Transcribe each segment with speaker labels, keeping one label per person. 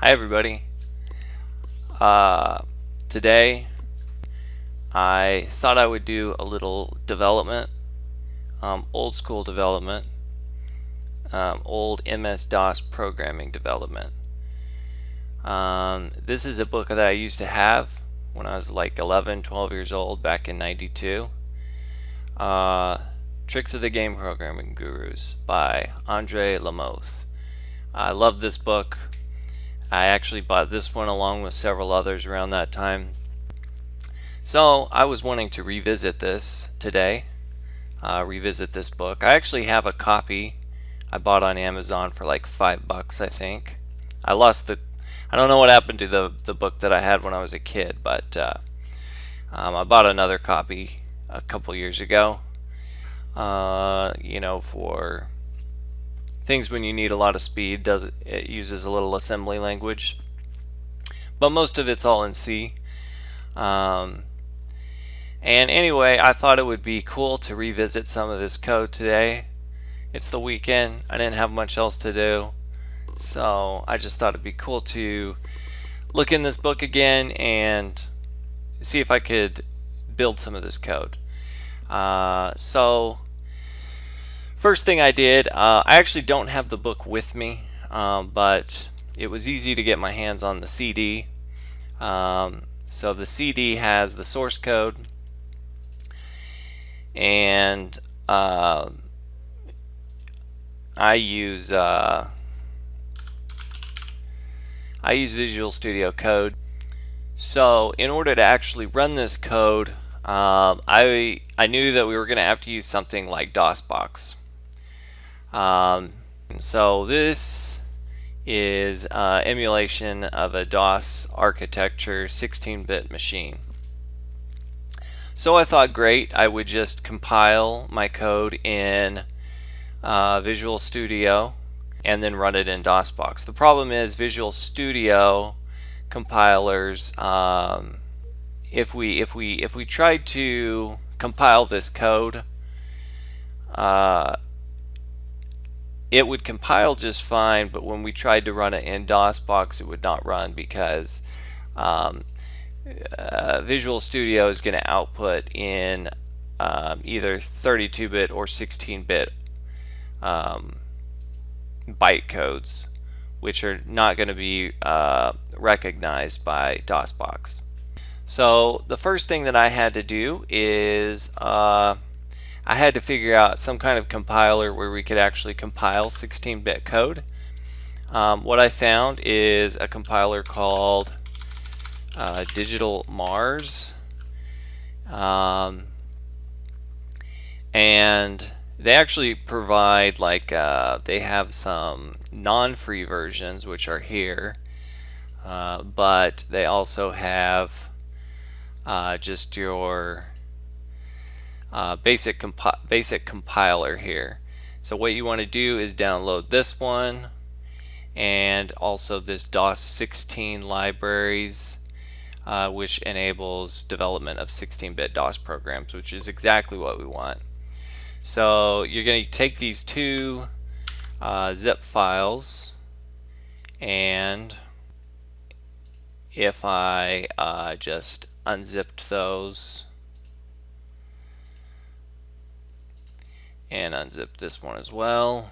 Speaker 1: Hi everybody. Uh, Today I thought I would do a little development, old school development, old MS-DOS programming development. This is a book that I used to have when I was like 11, 12 years old back in 92. Tricks of the Game Programming Gurus by Andre Lamoth. I love this book. I actually bought this one along with several others around that time. So I was wanting to revisit this today, revisit this book. I actually have a copy I bought on Amazon for like $5, I think. I don't know what happened to the book that I had when I was a kid, but I bought another copy a couple years ago. For things when you need a lot of speed, it uses a little assembly language, but most of it's all in C. And anyway, I thought it would be cool to revisit some of this code today. It's the weekend. I didn't have much else to do, so I just thought it'd be cool to look in this book again and see if I could build some of this code. So first thing I did, I actually don't have the book with me, but it was easy to get my hands on the CD. So the CD has the source code, and I use Visual Studio Code. So in order to actually run this code, I knew that we were going to have to use something like DOSBox. So this is emulation of a DOS architecture 16-bit machine. So I thought, great, I would just compile my code in Visual Studio and then run it in DOSBox. The problem is Visual Studio compilers, if we tried to compile this code, it would compile just fine, but when we tried to run it in DOSBox, it would not run because Visual Studio is going to output in either 32-bit or 16-bit byte codes, which are not going to be recognized by DOSBox. So the first thing that I had to do is I had to figure out some kind of compiler where we could actually compile 16-bit code. What I found is a compiler called Digital Mars, and they actually provide they have some non-free versions which are here, but they also have just your basic compiler here. So what you want to do is download this one and also this DOS 16 libraries, which enables development of 16-bit DOS programs, which is exactly what we want. So you're going to take these two zip files, and if I just unzipped those and unzip this one as well,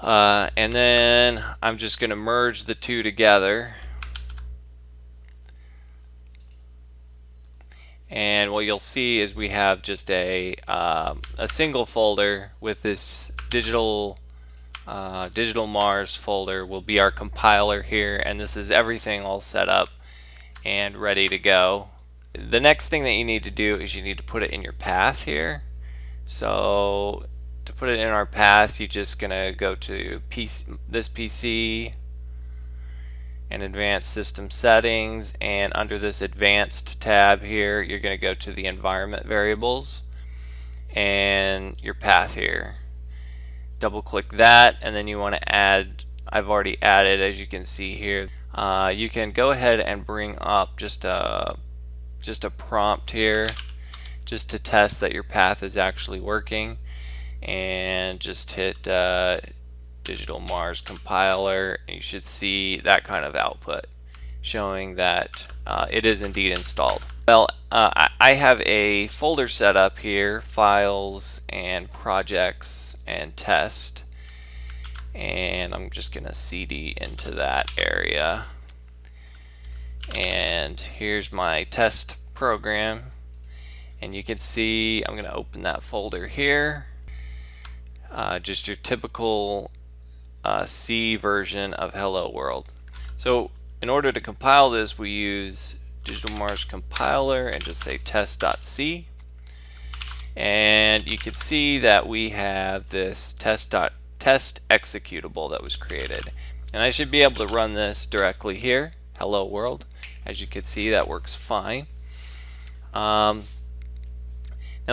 Speaker 1: and then I'm just going to merge the two together, and what you'll see is we have just a single folder with this digital Mars folder will be our compiler here, and this is everything all set up and ready to go. The next thing that you need to do is you need to put it in your path here. So to put it in our path, you're just gonna go to this PC and Advanced System Settings, and under this Advanced tab here, you're gonna go to the environment variables and your path here. Double click that, and then you want to add, I've already added, as you can see here. You can go ahead and bring up just a prompt here just to test that your path is actually working, and just hit digital Mars compiler, and you should see that kind of output showing that it is indeed installed. Well, I have a folder set up here, files and projects and test, and I'm just gonna cd into that area, and here's my test program, and you can see I'm gonna open that folder here. Just your typical C version of Hello World. So in order to compile this, we use Digital Mars compiler and just say test.c, and you can see that we have this test executable that was created, and I should be able to run this directly here, Hello World. As you can see, that works fine. Now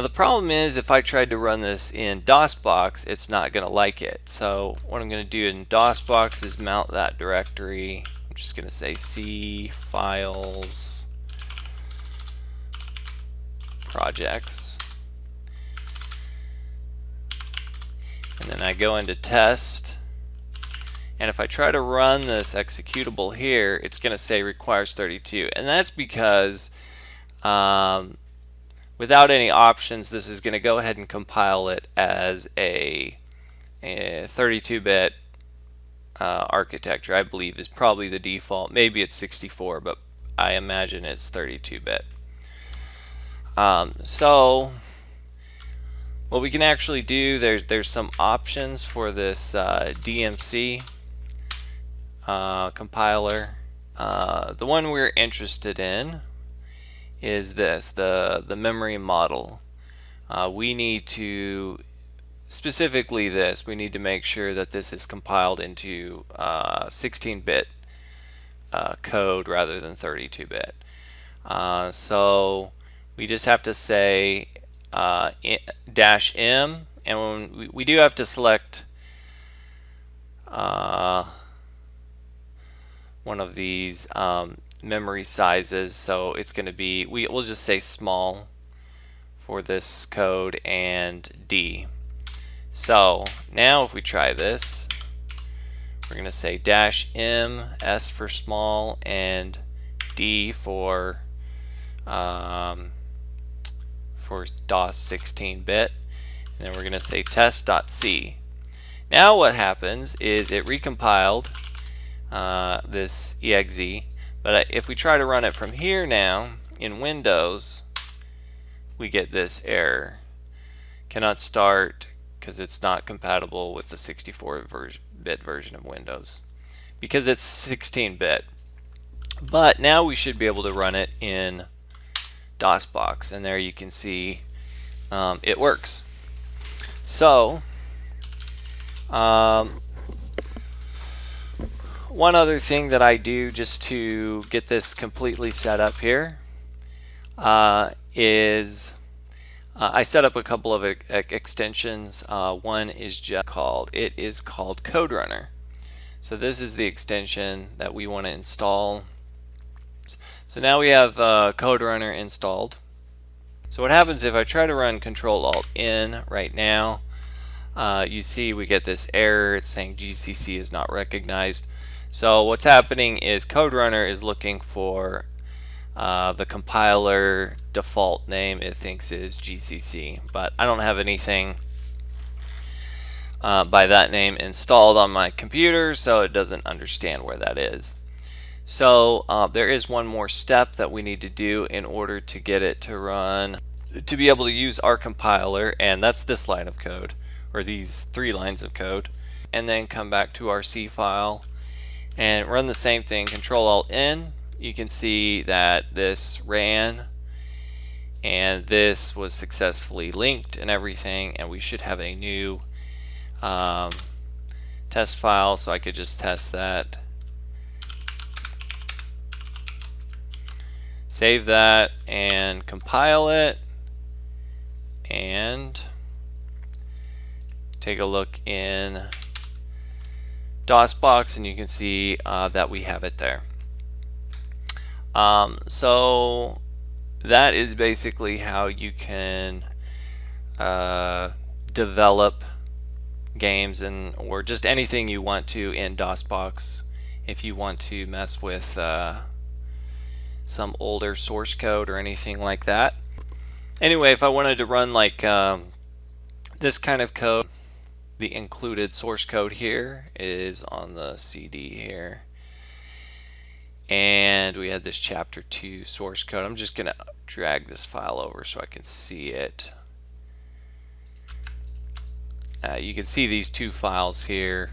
Speaker 1: the problem is, if I tried to run this in DOSBox, it's not going to like it. So what I'm going to do in DOSBox is mount that directory. I'm just going to say C files projects, and then I go into test, and if I try to run this executable here, it's going to say requires 32, and that's because without any options, this is going to go ahead and compile it as a 32-bit architecture. I believe is probably the default. Maybe it's 64, but I imagine it's 32-bit. So what we can actually do, there's some options for this DMC compiler. The one we're interested in is this, the memory model. We need to, specifically this, we need to make sure that this is compiled into 16-bit code rather than 32-bit. So we just have to say -m, and when we do have to select one of these memory sizes, so it's going to be, we'll just say small for this code, and D. So now if we try this, we're going to say -m, S for small, and D for DOS 16-bit, and then we're going to say test.c. Now what happens is it recompiled this exe, but if we try to run it from here now in Windows, we get this error. Cannot start because it's not compatible with the 64-bit version of Windows because it's 16-bit. But now we should be able to run it in DOSBox, and there you can see it works. So one other thing that I do just to get this completely set up here is I set up a couple of extensions. One is just called Code Runner. So this is the extension that we want to install. So now we have Code Runner installed. So what happens if I try to run Control-Alt-N right now, you see we get this error. It's saying GCC is not recognized. So what's happening is Code Runner is looking for the compiler default name it thinks is GCC, but I don't have anything by that name installed on my computer, so it doesn't understand where that is. So there is one more step that we need to do in order to get it to run, to be able to use our compiler, and that's this line of code, or these 3 lines of code, and then come back to our C file and run the same thing, Control-Alt-N. You can see that this ran and this was successfully linked and everything, and we should have a new test file, so I could just test that, save that, and compile it, and take a look in DOSBox, and you can see that we have it there. So that is basically how you can develop games and or just anything you want to in DOSBox. If you want to mess with some older source code or anything like that. Anyway, if I wanted to run like this kind of code, the included source code here is on the CD here. And we had this chapter 2 source code. I'm just going to drag this file over so I can see it. You can see these two files here.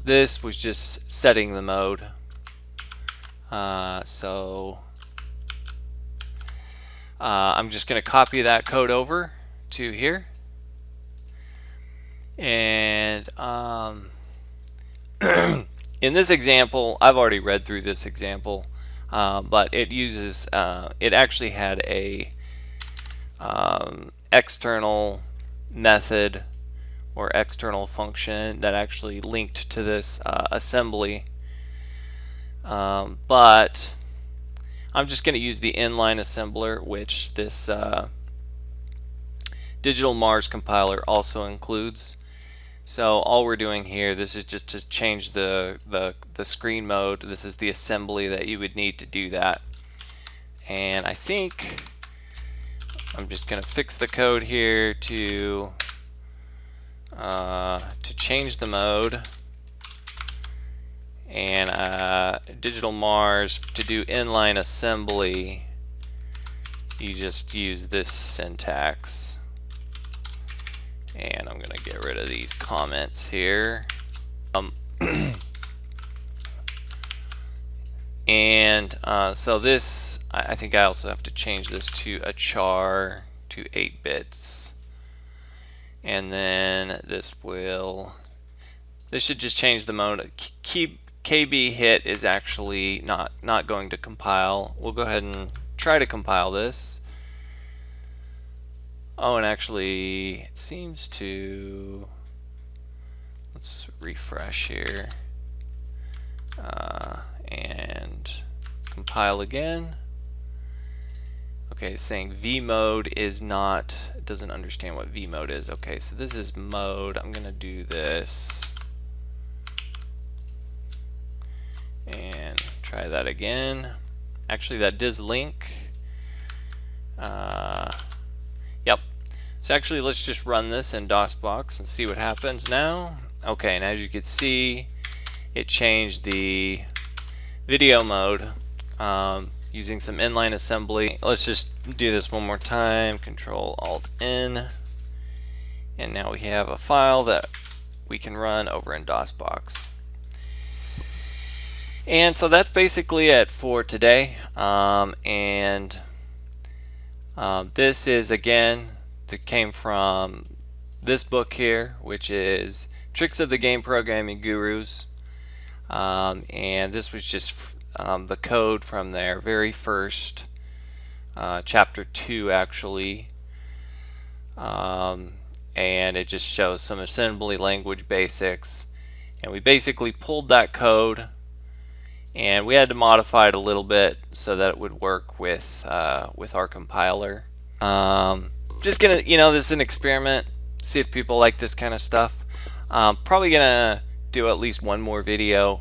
Speaker 1: This was just setting the mode. I'm just going to copy that code over to here. And in this example, I've already read through this example, but it uses, it actually had a external method or external function that actually linked to this assembly, but I'm just going to use the inline assembler, which this Digital Mars compiler also includes. So all we're doing here, this is just to change the screen mode. This is the assembly that you would need to do that. And I think I'm just going to fix the code here to change the mode. And Digital Mars, to do inline assembly, you just use this syntax. And I'm going to get rid of these comments here. And so this, I think I also have to change this to a char to 8 bits. And then this should just change the mode. KB hit is actually not going to compile. We'll go ahead and try to compile this. Oh, and actually, it seems to, let's refresh here, and compile again. Okay, it's saying vmode is not, it doesn't understand what vmode is. Okay, so this is mode. I'm going to do this. And try that again. Actually, that does link. Yep. So actually, let's just run this in DOSBox and see what happens now. Okay, and as you can see, it changed the video mode using some inline assembly. Let's just do this one more time. Control Alt N, and now we have a file that we can run over in DOSBox. And so that's basically it for today. This is, again, that came from this book here, which is Tricks of the Game Programming Gurus. And this was just the code from their very first chapter 2, actually. And it just shows some assembly language basics. And we basically pulled that code and we had to modify it a little bit so that it would work with our compiler. Just gonna, this is an experiment, see if people like this kind of stuff. Probably gonna do at least one more video,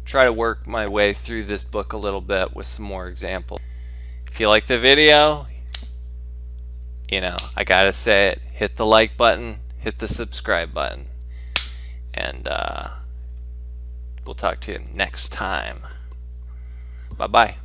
Speaker 1: try to work my way through this book a little bit with some more examples. If you like the video, I gotta say it, hit the like button, hit the subscribe button, and we'll talk to you next time. Bye bye.